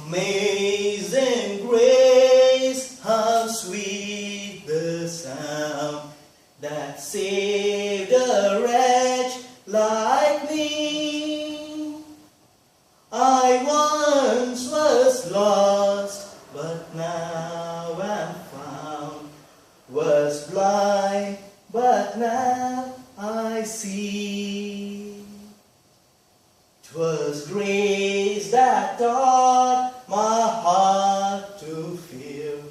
Amazing grace, how sweet the sound that saved a wretch like me. I once was lost, but now am found, was blind, but now I see. 'Twas grace that taught my heart to fear,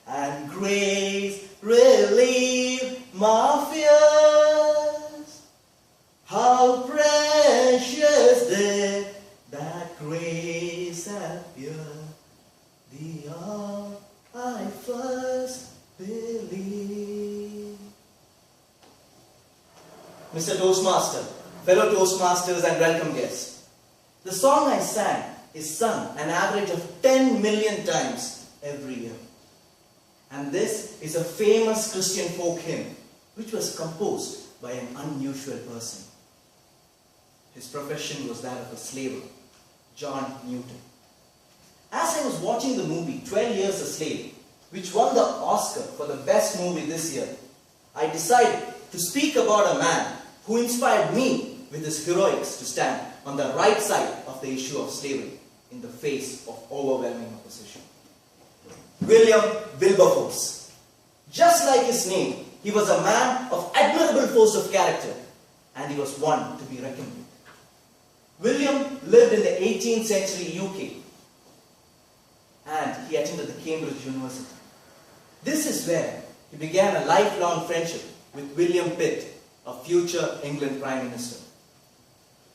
and grace relieved my fears. How precious did that grace appear, the hour I first believed. Mr. Toastmaster, fellow Toastmasters and welcome guests, the song I sang is sung an average of 10 million times every year. And this is a famous Christian folk hymn which was composed by an unusual person. His profession was that of a slaver, John Newton. As I was watching the movie 12 Years a Slave, which won the Oscar for the best movie this year, I decided to speak about a man who inspired me with his heroics to stand on the right side of the issue of slavery in the face of overwhelming opposition. William Wilberforce. Just like his name, he was a man of admirable force of character, and he was one to be reckoned with. William lived in the 18th century UK, and he attended the Cambridge University. This is where he began a lifelong friendship with William Pitt, a future England Prime Minister.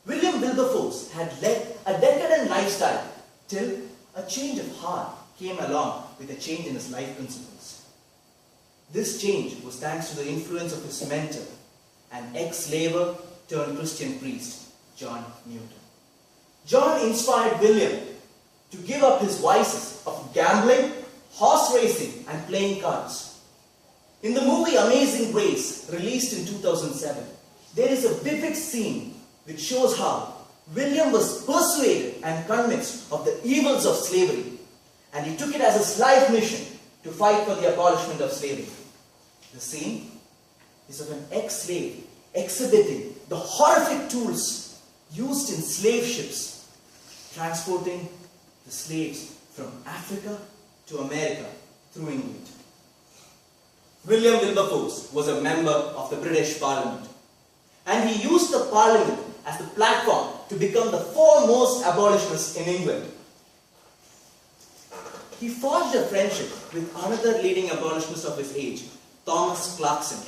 William Wilberforce had led a decadent lifestyle till a change of heart came along with a change in his life principles. This change was thanks to the influence of his mentor, an ex-slaver turned Christian priest, John Newton. John inspired William to give up his vices of gambling, horse racing and playing cards. In the movie Amazing Grace, released in 2007, there is a vivid scene which shows how William was persuaded and convinced of the evils of slavery, and he took it as his life mission to fight for the abolishment of slavery. The scene is of an ex-slave exhibiting the horrific tools used in slave ships, transporting the slaves from Africa to America through England. William Wilberforce was a member of the British Parliament, and he used the Parliament as the platform to become the foremost abolitionist in England. He forged a friendship with another leading abolitionist of his age, Thomas Clarkson.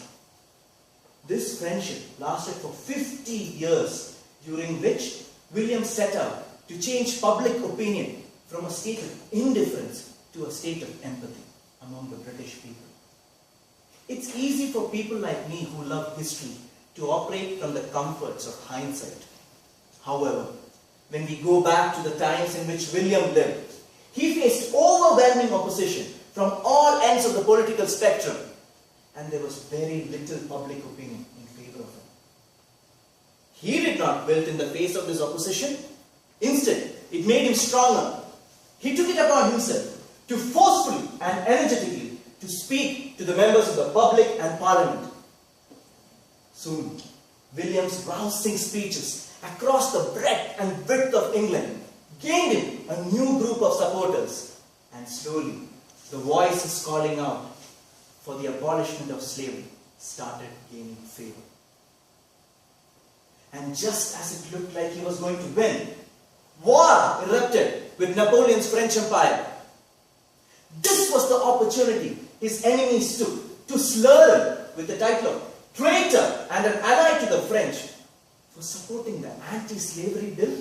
This friendship lasted for 50 years, during which William set out to change public opinion from a state of indifference to a state of empathy among the British people. It's easy for people like me who love history to operate from the comforts of hindsight. However, when we go back to the times in which William lived, he faced overwhelming opposition from all ends of the political spectrum, and there was very little public opinion in favor of him. He did not wilt in the face of this opposition. Instead, it made him stronger. He took it upon himself to forcefully and energetically to speak to the members of the public and Parliament. Soon, William's rousing speeches across the breadth and width of England gained him a new group of supporters, and slowly the voices calling out for the abolishment of slavery started gaining favor. And just as it looked like he was going to win, war erupted with Napoleon's French Empire. This was the opportunity his enemies took to slur him with the title of traitor and an ally to the French for supporting the anti-slavery bill.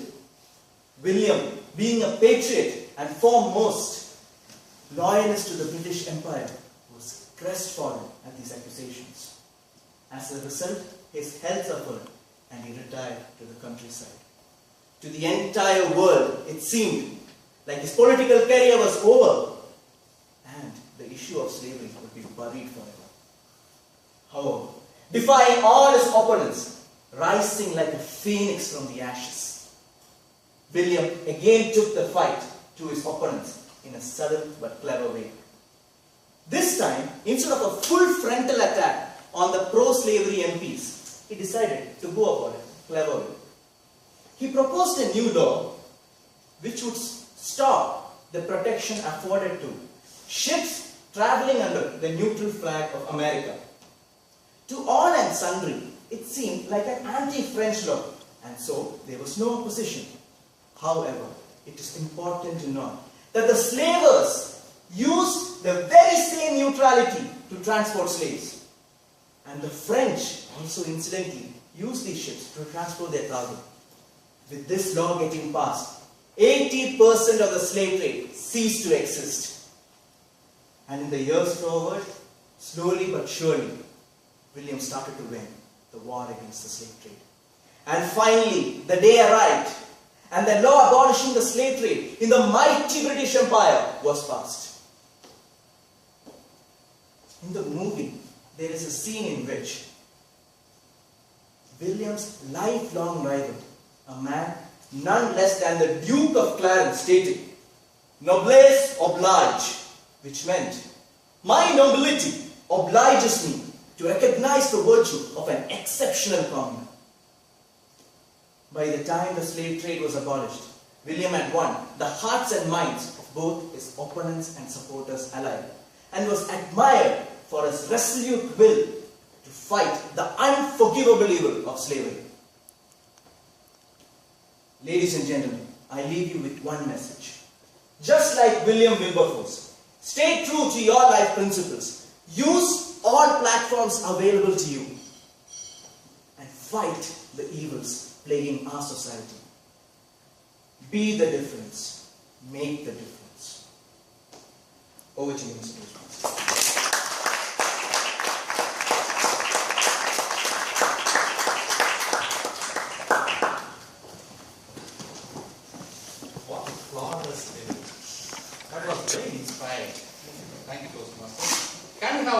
William, being a patriot and foremost loyalist to the British Empire, was crestfallen at these accusations. As a result, his health suffered and he retired to the countryside. To the entire world, it seemed like his political career was over and the issue of slavery would be buried forever. However, defying all his opponents, rising like a phoenix from the ashes, William again took the fight to his opponents in a subtle but clever way. This time, instead of a full frontal attack on the pro-slavery MPs, he decided to go about it cleverly. He proposed a new law which would stop the protection afforded to ships traveling under the neutral flag of America. To all and sundry, it seemed like an anti-French law, and so there was no opposition. However, it is important to note that the slavers used the very same neutrality to transport slaves. And the French also incidentally used these ships to transport their cargo. With this law getting passed, 80% of the slave trade ceased to exist. And in the years forward, slowly but surely, William started to win the war against the slave trade. And finally, the day arrived, and the law abolishing the slave trade in the mighty British Empire was passed. In the movie, there is a scene in which William's lifelong rival, a man none less than the Duke of Clarence, stated, "Noblesse oblige," which meant, "My nobility obliges me to recognize the virtue of an exceptional commoner." By the time the slave trade was abolished, William had won the hearts and minds of both his opponents and supporters alike, and was admired for his resolute will to fight the unforgivable evil of slavery. Ladies and gentlemen, I leave you with one message. Just like William Wilberforce, stay true to your life principles. Use all platforms available to you and fight the evils plaguing our society. Be the difference. Make the difference. Over to you, Mr. Wilberforce. What a flawless day. That was very inspiring. Thank you, Toastmaster. Can we have